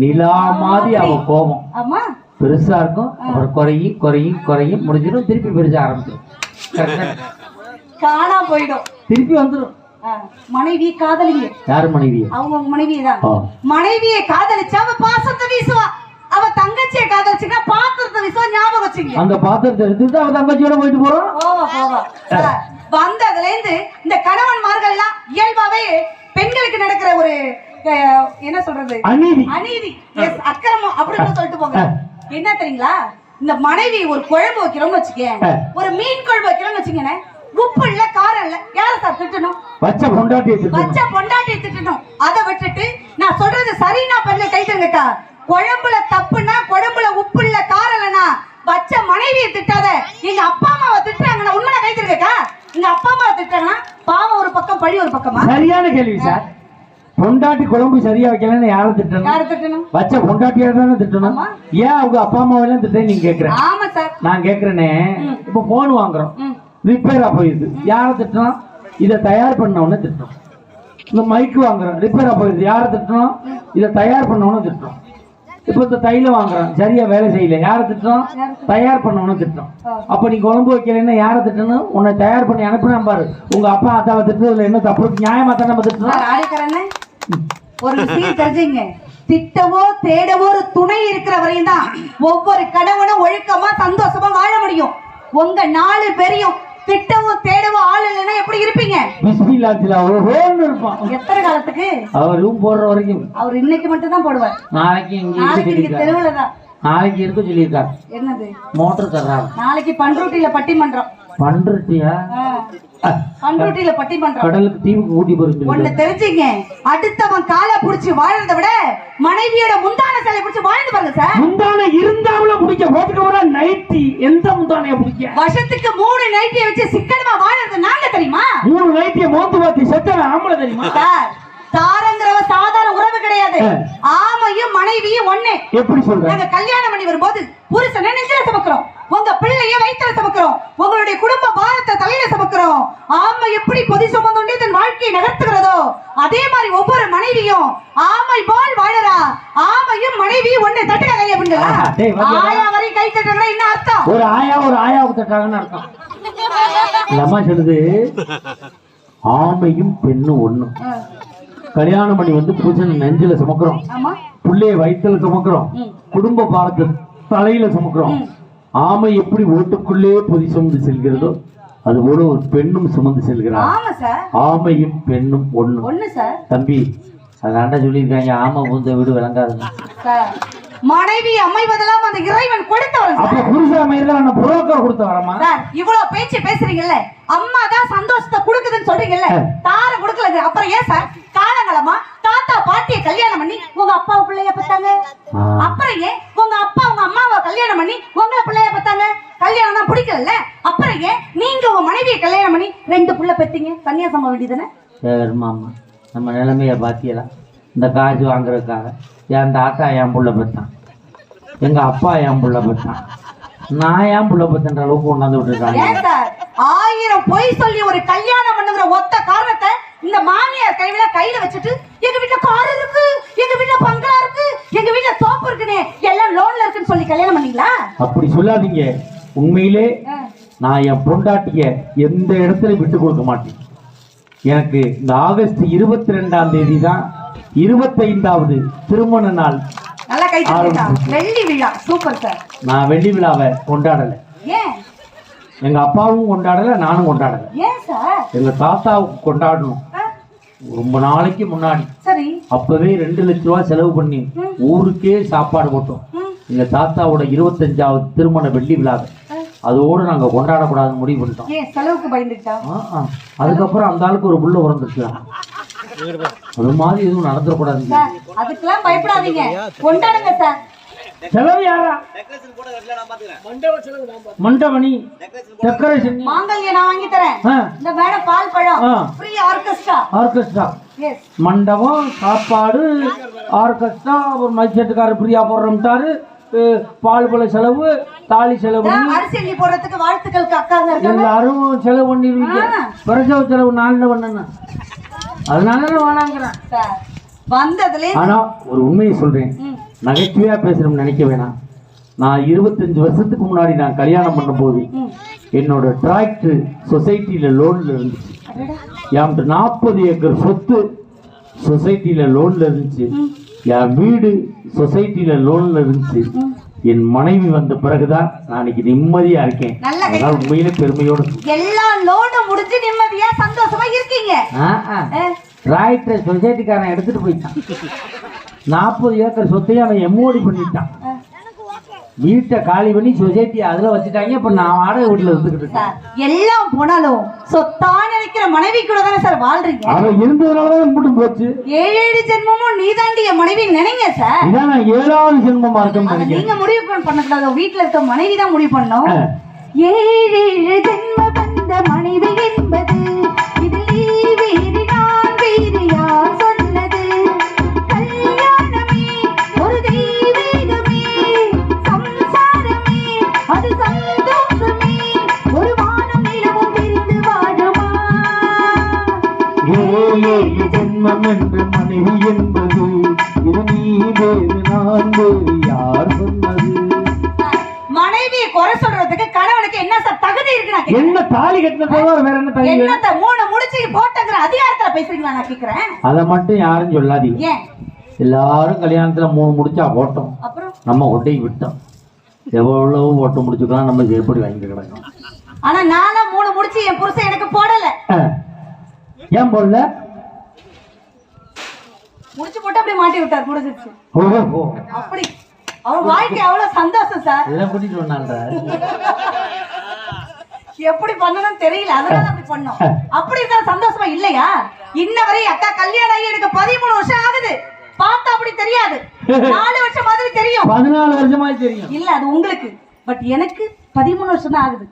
நிலா மாதிரி. அவ கோபம் ஆமா பெருசா இருக்கும், அப்புறம் குறையும் குறையும் குறையும், முடிஞ்சிடும், திருப்பி பெருசா ஆரம்பிச்சிடும், காணா போயிடும், திருப்பி வந்துடும். மனைவி காதலிங்க. யாரு மனைவி? அவங்க மனைவிதான். மனைவியை காதலிச்சா அவ பாசத்தை வீசுவா. அவ தங்கச்சியை காதலிச்சுன்னா பாத்திரத்தை வீசுவா. ஞாபகம் வச்சுங்க. அந்த பாத்திரத்தை எடுத்துட்டு அவ தங்கச்சியோட போயிட்டு போறோம். வந்ததுல இருந்து இந்த கணவன்மார்கள் எல்லாம் இயல்பாவே பெண்களுக்கு நடக்கிற ஒரு என்ன சொல்றது, அநீதி, அக்கிரமம் அப்படின்னு சொல்லிட்டு போங்க. என்ன தெரியுங்களா? இந்த மனைவி ஒரு குழம்பு வைக்கிறோம்னு வச்சுக்க, ஒரு மீன் குழம்பு வைக்கிறோம்னு வச்சுக்கேன், உப்பு இல்ல காரம் இல்ல, யார சார் திட்டணும்? பச்சை பொண்டாட்டியை திட்டணும். அதை விட்டுட்டு நான் சொல்றது சரினா பண்ண கை தங்கக்கா. குழம்புல தப்புனா, குழம்புல உப்பு இல்ல காரம் இல்லனா பச்சை மனைவியை திட்டாத. எங்க அப்பா அம்மாவை திட்டுறாங்கன்னா உண்மையா கை தங்கக்கா. எங்க அப்பா அம்மாவை திட்டுறாங்கன்னா பாவம் ஒரு பக்கம், பழி ஒரு பக்கமா? சரியான கேள்வி சார். பொண்டாட்டி குழம்பு சரியா வைக்கலன்னு யாரை திட்டணும்? யாரை திட்டணும்? பச்சை பொண்டாட்டியா தானே திட்டணும். ஏன் அவங்க அப்பா அம்மாவெல்லாம் திட்ட நீங்க கேக்குறேன்? ஆமா சார். நான் கேக்குறேனே, இப்ப போன் வாங்குறோம், ரிப்பேரா போயிடுது, யாரை திட்டணும்? இதை தயார் பண்ணவன திட்டணும். இந்த மைக்கு வாங்குறோம், ரிப்பேரா போயிடுது, யாரை திட்டணும்? இதை தயார் பண்ணவன திட்டணும். இப்ப இந்த தைலம் வாங்குறோம், சரியா வேலை செய்யல, யாரை திட்டணும்? தயார் பண்ணவன திட்டணும். அப்ப நீ குழம்பு வைக்கலன்னா யாரை திட்டணும்? உன்னை தயார் பண்ணி அனுப்புனா பாரு, உங்க அப்பா அத்தாவை திட்டுறதுல என்ன தப்பு? நியாயமா தான் நம்ம திட்டணும். ஒரு விஷயம் தெரிஞ்சுங்க, திட்டவோ தேடவோ ஒரு துணை இருக்கிற வரையும் தான் ஒவ்வொரு கணவனும் ஒழுக்கமா சந்தோஷமா வாழ முடியும். உங்க 4 பேரையும் திட்டவும் தேடவும் ஆள் இல்லைன்னா எப்படி இருப்பீங்க? எத்தனை காலத்துக்கு? அவர் ரூம் போடுற வரைக்கும். அவர் இன்னைக்கு மட்டும் தான் போடுவார். நாளைக்கு தெருவுல தான். நாளைக்கு இருக்க சொல்லியிருக்காரு. என்னது? மோட்டர் தர்றாரு. நாளைக்கு பண்ருட்டியில பட்டிமன்றம். பண்ருட்டியா? பண்ருட்டியில பட்டிமன்றம். கடலுக்கு தீவுக்கு ஊட்டி போறது. ஒண்ணு தெரிஞ்சுங்க, அடுத்தவன் காலை புடிச்சு வாழறதை விட மனைவியோட முந்தான சேலை புடிச்சு வாழ்ந்து பாருங்க சார். முந்தான இருந்தாவள புடிக்க போட்டுக்கவரா நைட்டி, எந்த முந்தானைய புடிக்க? வருஷத்துக்கு 3 நைட்டியை வச்சு சிக்கனமா வாழறது நாங்க தெரியுமா? 3 நைட்டியை மோந்து பாத்தி செத்தவன் ஆம்பளை தெரியுமா சார்? தாரங்கிறவ சாதாரண உறவு கிடையாது. ஆமையும் மனைவியும் ஒண்ணே. எப்படி சொல்ற? நாங்க கல்யாணம் பண்ணி வரும்போது புருஷனை நெஞ்சில சுமக்கிறோம், உங்க பிள்ளைய வயித்துல சுமக்கிறோம், உங்களுடைய குடும்ப பாரத்தை தலையில சுமக்கிறோம். ஆமை எப்படி பொதி சுமந்தோண்டே தன் வாழ்க்கையை நகர்த்துகிறதோ அதே மாதிரி ஒவ்வொரு மனைவியும் ஆமை போல் வாழறா. ஆமையும் மனைவியும் ஒண்ணு. தட்டுக்க கை அப்படிங்களா? ஆயா வரை கை தட்டுறா என்ன அர்த்தம்? ஒரு ஆயாவுக்கு தட்டாங்கன்னு அர்த்தம். அம்மா சொல்லுது, ஆமையும் பெண்ணும் ஒண்ணு. கல்யாணம் பண்ணி வந்து புருஷன் நெஞ்சில சுமக்கிறோம், பிள்ளைய வயிற்றுல சுமக்கிறோம், குடும்ப பாரத்தை தலையில சுமக்கிறோம். ஆமை எப்படி ஓட்டுக்குள்ளே பொதி சுமந்து செல்கிறதோ அது போல ஒரு பெண்ணும் சுமந்து செல்கிறார். ஆமையும் பெண்ணும் ஒண்ணு. தம்பி அதாண்டா சொல்லியிருக்காங்க, ஆமை பூந்த வீடு விளங்காதுங்க. மனைவி அமைவதெல்லாம் அந்த இறைவன் கொடுத்தவன். அப்ப புருஷ அமையறத புரோக்கர் கொடுத்தவரமா? இவ்வளவு பேச்சு பேசுறீங்கல்ல, அம்மா தான் சந்தோஷத்தை கொடுக்குதுன்னு சொல்றீங்கல்ல, தார கொடுக்கல. அப்புறம் ஏன் சார் காலங்காலமா தாத்தா பாட்டியை கல்யாணம் பண்ணி உங்க அப்பா பிள்ளைய பத்தாங்க? அப்புறம் ஏன் உங்க அப்பா உங்க அம்மாவை கல்யாணம் பண்ணி உங்களை பிள்ளைய பத்தாங்க? கல்யாணம் தான் பிடிக்கல. அப்புறம் ஏன் நீங்க உங்க மனைவியை கல்யாணம் பண்ணி 2 பிள்ளை பெத்தீங்க? கன்னியாசமா வேண்டியதானே? சரி மாமா, நம்ம நிலைமைய பாத்தியலாம். இந்த காசு வாங்குறதுக்காக என் தாத்தா என் புள்ள பெற்றான், எங்க அப்பா என் புள்ள பெற்றான், நான் என் புள்ள பெற்ற அளவுக்கு கொண்டாந்து விட்டுருக்காங்க. 1000 பொய் சொல்லி ஒரு கல்யாணம் பண்ணுங்கிற ஒத்த காரணத்தை இந்த மாமியார் கையில வச்சுட்டு எங்க வீட்டுல கார் இருக்கு, எங்க வீட்டுல பங்களா இருக்கு, எங்க வீட்டுல சோப்பு இருக்குன்னு எல்லாம் லோன்ல இருக்குன்னு சொல்லி கல்யாணம் பண்ணீங்களா? அப்படி சொல்லாதீங்க. உண்மையிலே நான் என் பொண்டாட்டிய எந்த இடத்துல விட்டு கொடுக்க மாட்டேன். எனக்கு இந்த ஆகஸ்ட் 22ஆம் தேதி தான் 25வது திருமண நாள். நல்லா கை தட்டுங்க. வெள்ளி விழா சூப்பர் சார். நான் வெள்ளி விழாவை கொண்டாடல. ஏன்? எங்க அப்பாவும் கொண்டாடல, நானும் கொண்டாடல. ஏன் சார்? எங்க தாத்தாவுக்கு கொண்டாடணும். ரொம்ப நாளைக்கு முன்னாடி சரி அப்பவே 2 லட்சம் ரூபாய் செலவு பண்ணி ஊருக்கே சாப்பாடு போட்டோம். எங்க தாத்தாவோட 25வது திருமண வெள்ளி விழாவை அதோடு நாங்க கொண்டாடக்கூடாதுன்னு முடிவு பண்ணிட்டோம். செலவுக்கு பயந்துட்டா? அதுக்கப்புறம் அந்த ஆளுக்கு ஒரு புள்ள பிறந்துச்சு. அது மாதிரி எதுவும் நடந்துடக்கூடாது. அதுக்கெல்லாம் பயப்படாதீங்க, கொண்டாடுங்க சார். செலவு யாரா? மண்டபணி டெக்கரேஷன் மாங்கல்யம் நான் வாங்கி தரேன். இந்த மேடம் பால் பழம் ஃப்ரீ ஆர்கெஸ்ட்ரா மண்டபம் சாப்பாடு ஆர்கெஸ்ட்ரா ஒரு மைசெட்டுக்காரர் ஃப்ரீயா போடுறோம்ட்டாரு. பால் பழ செலவு, தாலி செலவு, அரிசி போடுறதுக்கு வாழ்த்துக்களுக்கு அக்கா எல்லாரும் செலவு பண்ணிருவீங்க. பிரசவ செலவு நாள்ல பண்ணணும். அதனால வேணாங்கிறேன். வந்ததுல ஆனா ஒரு உண்மையை சொல்றேன், நகைச்சுவையா பேசணும்னு நினைக்க வேணாம். நான் 25 வருஷத்துக்கு முன்னாடி நான் கல்யாணம் பண்ணும் போது என்னோட டிராக்டர் சொசைட்டில லோன்ல இருந்துச்சு. என் 40 ஏக்கர் சொத்து சொசைட்டில லோன்ல இருந்துச்சு. என் வீடு சொசைட்டில லோன்ல இருந்துச்சு. என் மனைவி வந்த பிறகுதான் நான் இன்னைக்கு நிம்மதியா இருக்கேன். அதனால உண்மையிலே பெருமையோட எல்லா லோனும் முடிஞ்சு நிம்மதியா சந்தோஷமா இருக்கீங்க. டிராக்டர் சொசைட்டிக்காரன் எடுத்துட்டு போயிட்டான். 40 ஏக்கர் சொத்தையும் அவன் எம்ஓடி பண்ணிட்டான். வீட்டை காலி பண்ணி சொசைட்டி அதுல வச்சுட்டாங்க. இப்ப நான் வாடகை வீட்டுல இருந்துகிட்டு இருக்கேன். எல்லாம் போனாலும் சொத்தா நினைக்கிற மனைவி கூட தானே சார் வாழ்றீங்க. அவன் இருந்ததுனாலதான் மட்டும் போச்சு. 7 ஜென்மமும் நீதாண்டிய மனைவி நினைங்க சார். இதான் 7வது ஜென்மமா இருக்கும். நீங்க முடிவு பண்ணக்கூடாது, வீட்டுல இருக்க மனைவி தான் முடிவு பண்ணும். 7 ஜென்மம் வந்த மனைவி என்பது இதில் வேறு நான் வேறு யார் சொன்னது? கல்யாணமே ஒரு தெய்வீகமே, சம்சாரமே அது சந்தோஷமே, ஒரு வானம் நிலவும் பிரிந்து வாழுமா? 7 ஜென்மம் என்று மனைவி என்பது இது நீ வேறு நான் வேறு யார் சொன்னது? மனைவியை குறை சொல்றதுக்கு கணவனுக்கு என்ன சார் தகுதி இருக்கு? என்ன தாலி கட்டினதோ வேற என்ன தகுதி? என்னத்த 3 முடிச்சு போட்டங்கற அதிகாரத்துல பேசுறீங்களா? நான் கேக்குறேன். அத மட்டும் யாரும் சொல்லாதீங்க. ஏன்? எல்லாரும் கல்யாணத்துல 3 முடிச்சா போட்டோம், அப்புறம் நம்ம ஒட்டை விட்டோம். எவ்வளவு போட்டு முடிச்சுக்கலாம், நம்ம எப்படி வாங்கி கிடக்கும். ஆனா நானா 3 முடிச்சு என் புருஷன் எனக்கு போடல. ஏன் போடல? முடிச்சு போட்டு அப்படியே மாட்டி விட்டார், முடிஞ்சிருச்சு. ஓஹோ, அப்படி அவர் வாழ்க்கை அவ்வளவு சந்தோஷம் சார். எல்லாம் கூட்டிட்டு வந்தாங்க. எப்படி பண்ணணும்னு தெரியல, அதனால அப்படி பண்ணோம். அப்படிதான் சந்தோஷமா இல்லையா? இன்ன வரை அக்கா கல்யாணம் ஆகி எனக்கு 13 வருஷம் ஆகுது. பார்த்தா அப்படி தெரியாது, 4 வருஷம் மாதிரி தெரியும். 14 வருஷமா தெரியும். இல்ல அது உங்களுக்கு, பட் எனக்கு 13 வருஷம் தான் ஆகுது.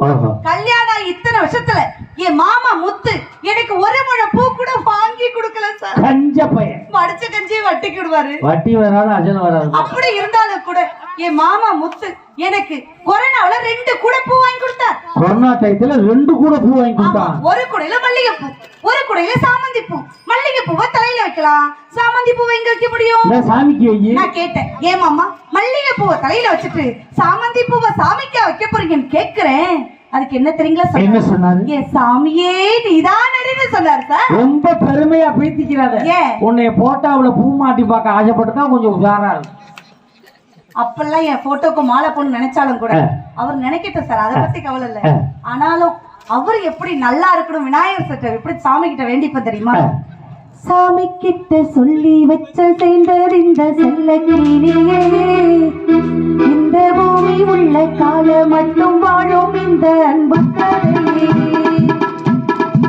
கல்யாணம் இத்தனை வருஷத்துல என் மாமா முத்து எனக்கு ஒரு முழம் பூ கூட வாங்கி கொடுக்கல சார். கஞ்ச பையன். மடிச்ச கஞ்சி வட்டிக்கு விடுவாரு. வட்டி வராது, அஜன வராது. அப்படி இருந்தாலும் கூட என் மாமா முத்து எனக்கு கொரோனாவுல 2 கூட பூ வாங்கி கொடுத்தார். கொரோனா டைத்துல 2 கூட பூ வாங்கி கொடுத்தான். ஒரு குடையில மல்லிகைப்பூ, ஒரு குடையில சாமந்தி பூ. மல்லிகை பூவை தலையில வைக்கலாம், சாமந்தி பூவை எங்க வைக்க முடியும்? சாமிக்கு வை. நான் கேட்டேன், ஏன் மாமா மல்லிகை பூவை தலையில வச்சுட்டு சாமந்தி பூவை சாமிக்கா வைக்க போறீங்கன்னு கேக்குறேன். அதுக்கு என்ன தெரியுங்களா? என்ன சொன்னாரு? என் சாமியே நீதானடின்னு சொன்னாரு சார். ரொம்ப பெருமையா பேசிக்கிறாத. உன்னை போட்டோவுல பூ மாட்டி பார்க்க ஆசைப்பட்டுதான் கொஞ்சம் உதாரா இருக்கு. அப்பெல்லாம் என் போட்டோக்கு மாலை போன்னு நினைச்சாலும் கூட அவர் நினைக்கட்டும் சார், அதை பத்தி கவலை இல்ல. ஆனாலும் அவர் எப்படி நல்லா இருக்கணும், விநாயகர் சட்டர் எப்படி சாமி கிட்ட வேண்டிப்ப தெரியுமா? சாமி கிட்ட சொல்லி வச்ச செய்தது இந்த செல்ல கிளியே, இந்த பூமி உள்ள கால மட்டும் வாழும் இந்த அன்பு கதையே.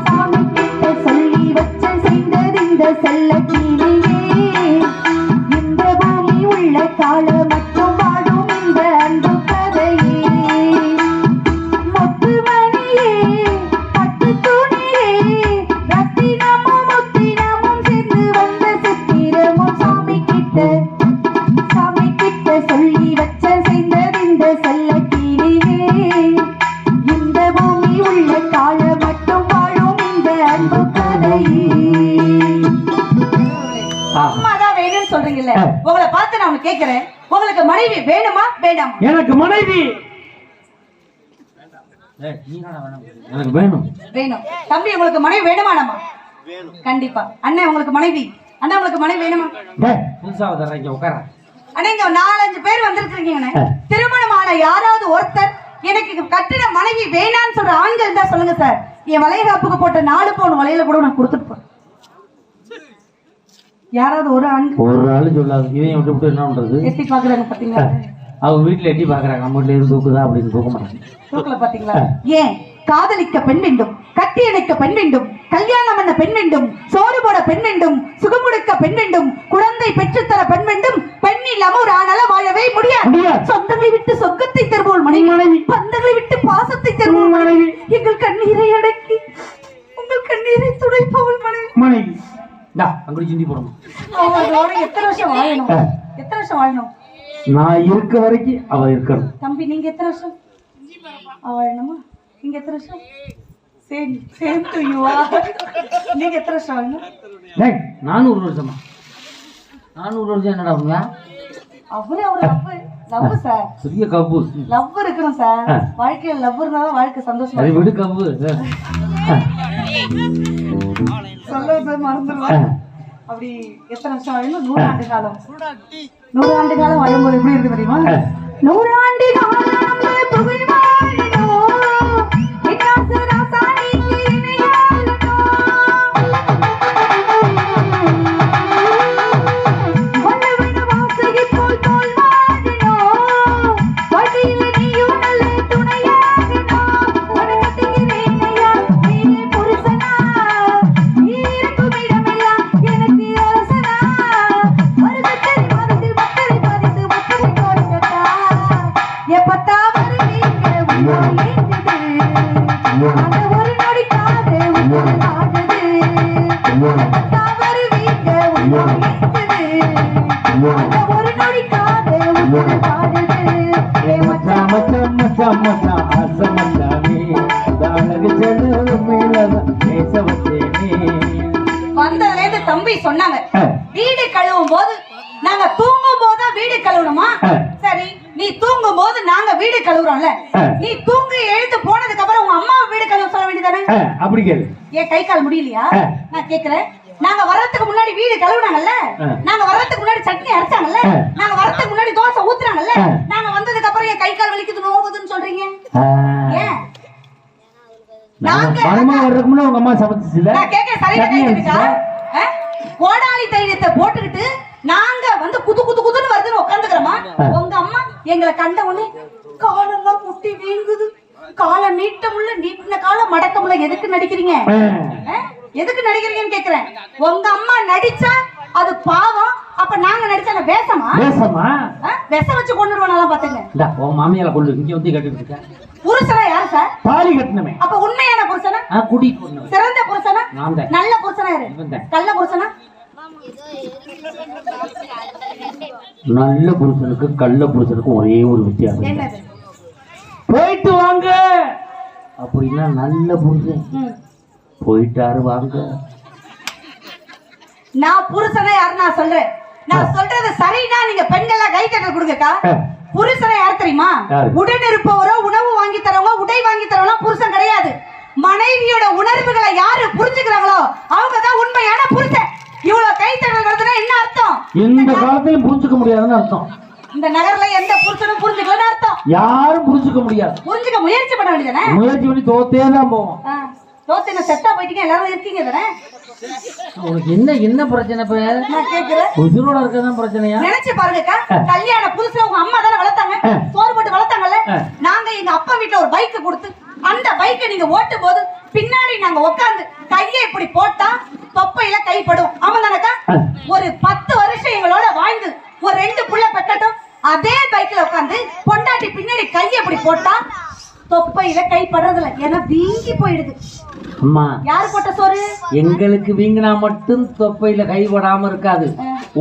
சாமி கிட்ட சொல்லி வச்ச செய்தது இந்த செல்ல கிளியே, இந்த பூமி உள்ள கால மட்டும் வாழும் இந்த அன்பு கதையே. மொட்டு மணியே பட்டு துணியே ரத்தினமும் முத்தினமும் சேர்ந்து வந்த சித்திரமும் சாமி கிட்ட சொல்லி வச்ச செய்தது இந்த செல்ல கிளியே, இந்த பூமி உள்ள கால கேக்குறேன், உங்களுக்கு மனைவி வேணுமா வேண்டாமா? எனக்கு மனைவி எனக்கு வேணும். வேணும். தம்பி உங்களுக்கு மனைவி வேணுமாடாமா? கண்டிப்பா. அண்ணன் உங்களுக்கு மனைவி, அண்ணா உங்களுக்கு மனைவி வேணுமா? புதுசா வர்றீங்க உட்கார. அண்ணா இங்க 4-5 பேர் வந்திருக்கீங்க. திருமணமான யாராவது ஒருத்தர் எனக்கு கட்டின மனைவி வேணான்னு சொல்ற ஆண்கள் இருந்தா சொல்லுங்க சார். என் வளைகாப்புக்கு போட்ட 4 பவுன் வளையல கூட நான் கொடுத்துட்டு போறேன். யாராவது ஒரு ஆள் சொல்லாது. இதையும் விட்டு விட்டு என்ன பண்றது? எட்டி பாக்குறாங்க பாத்தீங்களா? அவங்க வீட்டுல எட்டி பாக்குறாங்க, நம்ம வீட்டுல இருந்து தூக்குதா அப்படின்னு தூக்க மாட்டாங்க. தூக்கல பாத்தீங்களா? ஏன் காதலிக்க பெண் வேண்டும், கட்டி அணைக்க பெண் வேண்டும், கல்யாணம் பண்ண பெண் வேண்டும், சோறு போட பெண் வேண்டும், சுகமுடுக்க பெண் வேண்டும், குழந்தை பெற்றுத்தர பெண் வேண்டும். பெண் இல்லாம ஒரு ஆணால வாழவே முடியாது. சொந்தங்களை விட்டு சொர்க்கத்தை தருவோம் மனைவி, பந்தங்களை விட்டு பாசத்தை தருவோம் மனைவி, எங்கள் கண்ணீரை அடக்கி உங்கள் கண்ணீரை துடைப்பவள் மனைவி. அங்கே சிந்தி போடணும். அவளோட எத்தனை வருஷம் வாழணும்? எத்தனை வருஷம் வாழணும்? நான் இருக்க வரைக்கும் அவ இருக்கணும். தம்பி நீங்க எத்தனை வருஷம் வாழணுமா? நீங்க எத்தனை வருஷம்? Same to you. நீங்க எத்தனை வருஷம் வாழணும்? 400 வருஷமா? 400 வருஷம் என்னடா உண்மை? அவரு லவ் சார். பெரிய கப்பு லவ் இருக்கணும் சார். வாழ்க்கையில லவ் இருந்தாதான் வாழ்க்கை சந்தோஷமா. அது விடு கப்பு. சொல்ல மறந்துடுவேன். அப்படி எத்தனை வருஷம் வாழணும்? 100 ஆண்டு காலம். 100 ஆண்டு காலம் வாழும்போது எப்படி இருக்கு தெரியுமா? 100 ஆண்டு காலம் புகழ் வாழணும். வந்ததுல இருந்து தம்பி சொன்னாங்க, வீடு கழுவும் போது நாங்க தூங்கும் போது வீடு கழுவணுமா? சரி, நீ தூங்கும் போது நாங்க வீடு கழுவுறோம்ல, நீ தூங்கி எழுந்து போனதுக்கு அப்புறம் உங்க அம்மா வீடு கழுவ சொல்ல வேண்டியதானே? அப்படி கேளு. ஏன் கை கால் முடியலையா? நான் கேக்குறேன். நாங்க வர்றதுக்கு முன்னாடி வீடு கழுவுனாங்கல்ல, நாங்க வர்றதுக்கு முன்னாடி சட்னி அரைச்சாங்கல்ல, நாங்க வர்றதுக்கு முன்னாடி தோசை ஊத்துறாங்கல்ல, நாங்க வந்ததுக்கு அப்புறம் ஏன் கை கால் வலிக்குது நோவுதுன்னு சொல்றீங்க? ஏன் கோடாலி தைரியத்தை போட்டுக்கிட்டு நாங்க வந்து குது குது குதுன்னு வருதுன்னு உட்காந்துக்கிறோமா? உங்க அம்மா எங்களை கண்ட உடனே காலெல்லாம் முட்டி வீங்குது, காலை நீட்ட முள்ள, நீட்டின காலம் மடக்க முள்ள, எதுக்கு நடிக்கிறீங்க? எதுக்கு நடிக்கிறீங்கன்னு கேக்குறேன். உங்க அம்மா நடிச்சா அது பாவம், அப்ப நாங்க நடிச்சா வேஷமா? விஷம் வச்சு கொண்டுருவோம் பாத்துங்க. உன் மாமியால கொண்டு இங்க வந்து கட்டிட்டு இருக்க புருஷனா யாரு சார்? தாலி கட்டணுமே. அப்ப உண்மையான புருஷனா? குடி பொண்ணு. சிறந்த புருஷனா? நல்ல புருஷனா யாரு? கள்ள புருஷனா? நல்ல புருஷனுக்கு கள்ள புருஷனுக்கு ஒரே ஒரு வித்தியாசம். என்னது? போயிட்டு வாங்க அப்படின்னா நல்ல புருஷன். போயிட்டாரு வாங்க. நான் புருஷனா யாரு நான் சொல்றேன். நான் சொல்றது சரினா நீங்க பெண்கள கை தட்ட கொடுங்கக்கா. புருஷனை யார் தெரியுமா? உடன் இருப்பவரோ, உணவு வாங்கி தரவங்க, உடை வாங்கி தரவங்க புருஷன் கிடையாது. மனைவியோட உணர்வுகளை யாரு புரிஞ்சுக்கிறாங்களோ அவங்க தான் உண்மையான புருஷன். இவ்வளவு கை தட்டுறதுனா என்ன அர்த்தம்? இந்த காலத்துல புரிஞ்சுக்க முடியாதுன்னு அர்த்தம். இந்த நகர்ல எந்த புருஷனும் புரிஞ்சுக்கலன்னு அர்த்தம். யாரும் புரிஞ்சுக்க முடியாது. புரிஞ்சுக்க முயற்சி பண்ண வேண்டியதானே? முயற்சி பண்ணி தோத்தே தான் போவோம். தோத்தேன செத்தா போயிட்டீங்க, எல்லாரும் இருக்கீங்க தானே? உனக்கு என்ன பிரச்சனை? இப்ப நான் கேக்குறேன், உயிரோட இருக்கதான் பிரச்சனையா? நினைச்சு பாருங்கக்கா. கல்யாண புதுசுல உங்க அம்மா தானே வளர்த்தாங்க, சோறு போட்டு வளர்த்தாங்கல்ல. நாங்க எங்க அப்பா வீட்டுல ஒரு பைக் கொடுத்து அந்த பைக்கை நீங்க ஓட்டும் போது பின்னாடி நாங்க உட்காந்து கையை இப்படி போட்டா தொப்பையில கைப்படும். ஆமா தானக்கா? ஒரு 10 வருஷம் எங்களோட வாழ்ந்து ஒரு 2 புள்ள பெக்கட்டும் அதே பைக்ல உட்காந்து பொண்டாட்டி பின்னாடி கையை இப்படி போட்டா தொப்பையில கை படுறதுல, ஏன்னா வீங்கி போயிடுது. அம்மா, யாரு போட்ட சோறு? எங்களுக்கு வீங்கினா மட்டும் தொப்பையில கைப்படாம இருக்காது,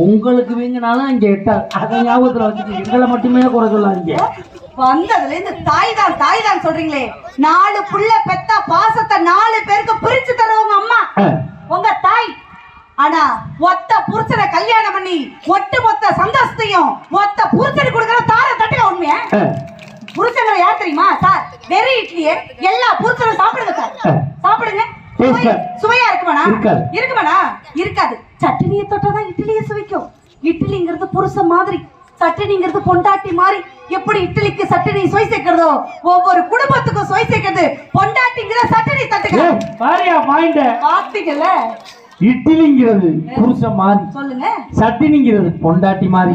உங்களுக்கு வீங்கினாலும் இங்க எட்டாது. அதை ஞாபகத்துல வச்சுட்டு எங்களை மட்டுமே குறை சொல்லாதீங்க. வந்ததுல இருந்து தாய் தான் சொல்றீங்களே. 4 புள்ள பெத்தா பாசத்தை 4 பேருக்கு பிரிச்சு தரவங்க அம்மா. உங்க தாய் ஆனா ஒத்த புருஷனை கல்யாணம் பண்ணி ஒட்டு மொத்த சந்தோஷத்தையும் ஒத்த புருஷனுக்கு கொடுக்கற தார தட்டுல உண்மையா? புருஷங்களை யார் தெரியுமா சார்? வெறும் இட்லியே எல்லா புருஷனும் சாப்பிடுங்க சார், சாப்பிடுங்க. சுவையா இருக்குமாண்ணா? இருக்குமாண்ணா? இருக்காது. சட்னியை தொட்டாதான் இட்லியை சுவைக்கும். இட்லிங்கிறது புருஷன் மாதிரி, சட்னிங்கிறது பொண்டாட்டி மாதிரி. எப்படி இட்லிக்கு சட்னி சுவை சேர்க்கிறதோ ஒவ்வொரு குடும்பத்துக்கும் சுவை சேர்க்கிறது பொண்டாட்டிங்கிற சட்னி தட்டுங்க. பாத்தீங்கல்ல, இட்லிங்கிறது புருஷன் மாதிரி, சொல்லுங்க. சட்னிங்கிறது பொண்டாட்டி மாதிரி.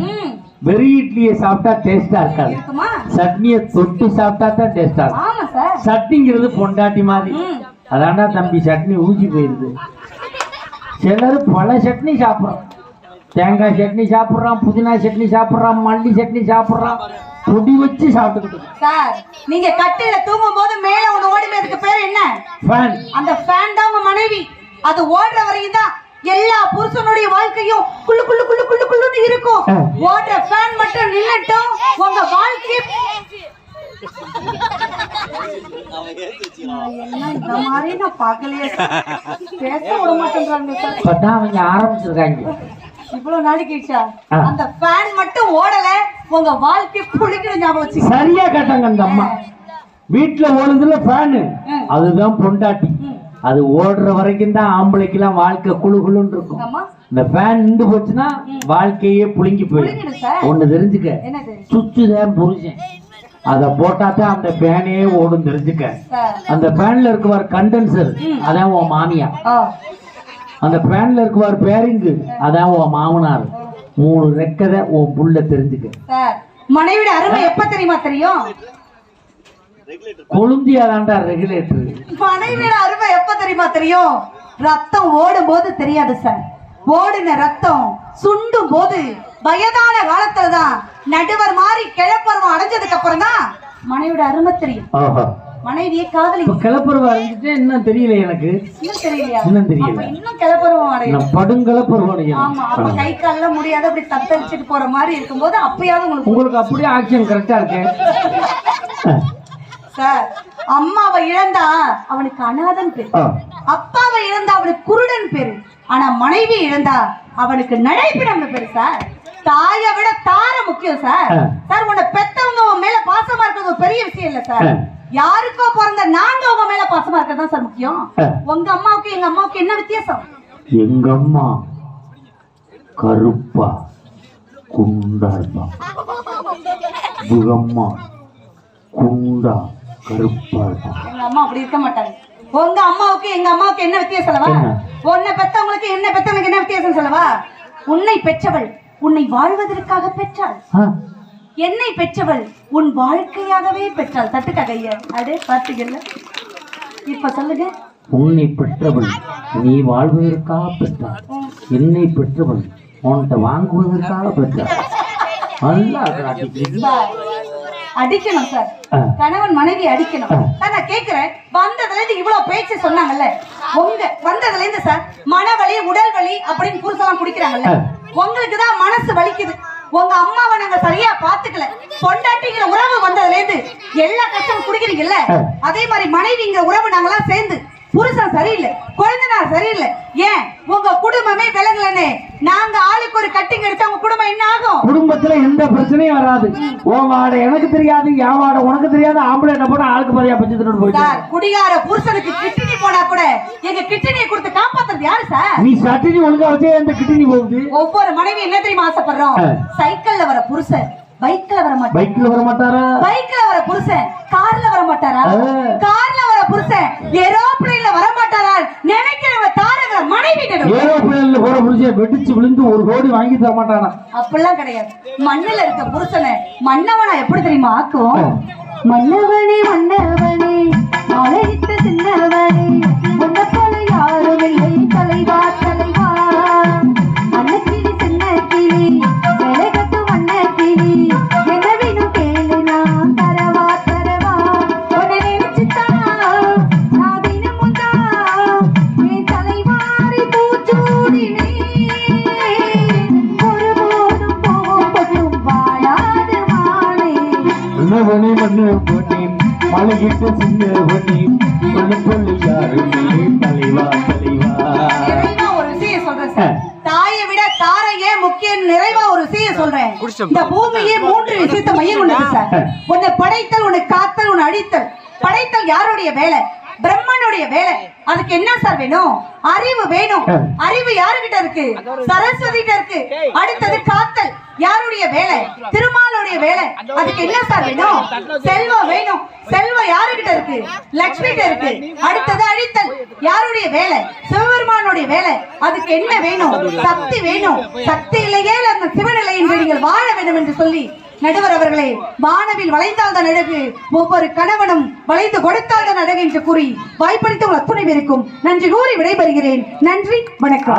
வெறும் இட்லியை சாப்பிட்டா டேஸ்டா இருக்காது, சட்னியை தொட்டு சாப்பிட்டா தான் டேஸ்டா இருக்கும். சட்னிங்கிறது பொண்டாட்டி மாதிரி. அதான்டா தம்பி சட்னி ஊசி போயிருது. சிலர் பல சட்னி சாப்பிட்றோம். தேங்காய் சட்னி சாப்பிட்றான், புதினா சட்னி சாப்பிட்றான், மல்லி சட்னி சாப்பிட்றான், பொடி வச்சு சாப்பிட்டுக்கிட்டு. சார், நீங்க கட்டில தூங்கும் போது மேல ஒண்ணு ஓடுமே, அதுக்கு பேர் என்ன? ஃபேன். அந்த ஃபேன் தான் உங்க மனைவி. அது ஓடுற வரையும் தான் எல்லா புருஷனுடைய வாழ்க்கையும் குள்ளு குள்ளு குள்ளு குள்ளு குள்ளுன்னு இருக்கும். ஓடுற ஃபேன் மட்டும் நின்னுட்டும் உங்க வாழ்க்கை இந்த மாதிரி நான் பார்க்கலையே. பேச விட மாட்டேங்கிறாங்க. அவங்க ஆரம்பிச்சிருக்காங்க இவ்வளவு நாளைக்கு கழிச்சா. அந்த ஃபேன் மட்டும் ஓடல, உங்க வாழ்க்கை புளிக்கிற ஞாபகம் வச்சு. சரியா கேட்டாங்க அந்த அம்மா. வீட்டுல ஓடுதுல ஃபேனு, அதுதான் பொண்டாட்டி. அது ஓடுற வரைக்கும் தான் ஆம்பளைக்கு எல்லாம் வாழ்க்கை குழு குழுன்னு இருக்கும். இந்த ஃபேன் நின்று போச்சுன்னா வாழ்க்கையே புளிங்கி போயிடும். ஒண்ணு தெரிஞ்சுக்க, சுவிட்சு தான் புருஷன். அத போட்டாதான் அந்த ஃபேனே ஓடும் தெரிஞ்சுக்க. அந்த ஃபேன்ல இருக்குவார் கண்டென்சர், அதான் உன் மாமியா. அந்த ஃபேன்ல இருக்குவார் பேரிங்கு, அதான் உன் மாமனார். 3 ரெக்கதை உன் புள்ள தெரிஞ்சுக்க. மனைவிட அருமை எப்ப தெரியுமா தெரியும்? கொழுந்தியா தாண்டா ரெகுலேட்டர். மனைவியோட அருமை எப்ப தெரியுமா தெரியும்? ரத்தம் ஓடும் போது தெரியாது சார். ஓடின ரத்தம் சுண்டும் போது வயதான காலத்துலதான் நடுவர் மாதிரி கிளப்பருவம் அடைஞ்சதுக்கு அப்புறம் தான் மனைவியோட அருமை தெரியும். மனைவியை காதலி கிளப்பருவம் அடைஞ்சிட்டு இன்னும் தெரியல எனக்கு. இன்னும் தெரியலையா? இன்னும் தெரியல. இன்னும் கிளப்பருவம் அடையும். படுங்கிளப்பருவம் அடையும். ஆமா, அப்ப கை கால முடியாது, அப்படி தத்தளிச்சுட்டு போற மாதிரி இருக்கும்போது அப்பயாவது உங்களுக்கு அப்படியே ஆக்ஷன் கரெக்டா இருக்கு சார். அம்மாவை இழந்தா அவனுக்கு அநாதன் பேரு, அப்பாவை இழந்தா அவனுக்கு குருடன் பேரு. ஆனா மனைவி இழந்தா அவனுக்கு நடைப்பிடம் பேரு சார். தாயை விட தார முக்கியம் சார். சார், உன்னை பெத்தவங்க உன் மேல பாசமா இருக்கிறது ஒரு பெரிய விஷயம் இல்ல சார். யாருக்கோ பிறந்த நாங்க உங்க மேல பாசமா இருக்கிறது தான் சார் முக்கியம். உங்க அம்மாவுக்கு எங்க அம்மாவுக்கு என்ன வித்தியாசம்? எங்க அம்மா கருப்பா குண்டா இருப்பா, உங்க குண்டா கருப்பா இருப்பா. எங்க அம்மா அப்படி இருக்க மாட்டாங்க. உங்க அம்மாவுக்கு எங்க அம்மாவுக்கு என்ன வித்தியாசம் சொல்லவா? உன்னை பெத்தவங்களுக்கு என்ன பெத்தவங்களுக்கு என்ன வித்தியாசம் சொல்லவா? உன்னை பெற்றவள் உன்னை வாழ்வதற்காக பெற்றாள், என்னை பெற்றவள் உன் வாழ்க்கையாகவே பெற்றாள். தட்டுக்க கைய அடே பாத்தீங்கல்ல. இப்ப சொல்லுங்க, உன்னை பெற்றவள் நீ வாழ்வதற்காக பெற்றாள், என்னை பெற்றவள் உன்கிட்ட வாங்குவதற்காக பெற்றாள். அடிக்கணும் சார், கணவன் மனைவி அடிக்கணும். நான் கேக்குறேன், வந்ததுல இருந்து இவ்வளவு பேச்சு சொன்னாங்கல்ல, உங்க வந்ததுல இருந்து சார் மனவலி உடல் வலி அப்படின்னு புருஷெல்லாம் குடிக்கிறாங்கல்ல, உங்களுக்கு தான் மனசு வலிக்குது. உங்க அம்மாவை நாங்க சரியா பாத்துக்கல. பொண்டாட்டிங்கிற உறவு வந்ததுல இருந்து எல்லா கஷ்டமும் குடிக்கிறீங்கல்ல, அதே மாதிரி மனைவிங்கிற உறவு நாங்கெல்லாம் சேர்ந்து புருஷன் சரியில்லை, குழந்தைனார் சரியில்லை, ஏன் உங்க குடும்பமே விலகலன்னு நாங்க ஆளுக்கு ஒரு கட்டிங் எடுத்தா உங்க குடும்பம் என்ன ஆகும்? குடும்பத்துல எந்த பிரச்சனையும் வராது. உன் வாட எனக்கு தெரியாது, என் வாட உனக்கு தெரியாது. ஆம்பளை என்ன போனா ஆளுக்கு பாதியா பஞ்சத்து போயிட்டு சார். குடிகார புருஷனுக்கு கிட்னி போனா கூட எங்க கிட்னியை கொடுத்து காப்பாத்துறது யாரு சார்? நீ சட்டினி ஒழுங்கா வச்சே அந்த கிட்னி போகுது. ஒவ்வொரு மனைவி என்ன தெரியுமா ஆசைப்படுறோம்? சைக்கிள்ல வர புருஷன் பைக்ல வர மாட்டாரா? பைக்ல வர மாட்டாரா? பைக்ல வர புருஷன் கார்ல வர மாட்டாரா? கார்ல வர புருஷன் ஏரோப்ளேன்ல வர மாட்டாரா? நினைக்கிறவ தாரக மனைவி. ஏரோப்ளேன்ல போற புருஷன் வெடிச்சு விழுந்து 1 கோடி வாங்கி தர மாட்டானா? அப்படிலாம் கிடையாது. மண்ணுல இருக்க புருஷனை மன்னவனா எப்படி தெரியுமா ஆக்கும்? மன்னவனே மன்னவனே அழைத்த சின்னவனே, உன்னை போல யாரும் இல்லை தலைவா தலைவா. அன்னக்கிளி சின்ன கிளி விலகட்டும் அன்னக்கிளி, என்ன வேணும் கேளு நான் தரவா தரவா. உன்னை நினைச்சுதான் நான் தினமும் தான் என் தலைவாரி பூச்சூடினே. ஒருபோதும் போகும் வாழாது மானே. மன்னவனே மன்னவனே மலையிட்ட சின்னவனே, உன்னை போல யாரும் இல்லை தலைவா தலைவா. ஒரு விஷயம் சொல்றேன் தாயை விட தாரையே முக்கிய நிறைவா ஒரு விஷயம் சொல்றேன். இந்த பூமியே 3 விஷயத்தை மையம் கொண்டது சார். உன்னை படைத்தல், உன்னை காத்தல், உன்னை அழித்தல். படைத்தல் யாருடைய வேலை? பிரம்மனுடைய வேலை. அதுக்கு என்ன சார் வேணும்? அறிவு வேணும். அறிவு யாருகிட்ட இருக்கு? சரஸ்வதி கிட்ட இருக்கு. அடுத்தது காத்தல் யாருடைய வேலை? திருமாலுடைய வேலை. அதுக்கு என்ன சார் வேணும்? செல்வம் வேணும். செல்வம் யாருகிட்ட இருக்கு? லட்சுமி கிட்ட இருக்கு. அடுத்தது அழித்தல் யாருடைய வேலை? சிவபெருமானுடைய வேலை. அதுக்கு என்ன வேணும்? சக்தி வேணும். சக்தி இல்லையே அந்த சிவநிலை என்று நீங்கள் வாழ வேண்டும் என்று சொல்லி நடுவர் அவர்களே, வானவில் வளைந்தால் தான் அழகு, ஒவ்வொரு கணவனும் வளைந்து கொடுத்தால் தான் அழகு என்று கூறி வாய்ப்பளித்த உங்கள் அத்துணை பேருக்கும் நன்றி கூறி விடைபெறுகிறேன். நன்றி, வணக்கம்.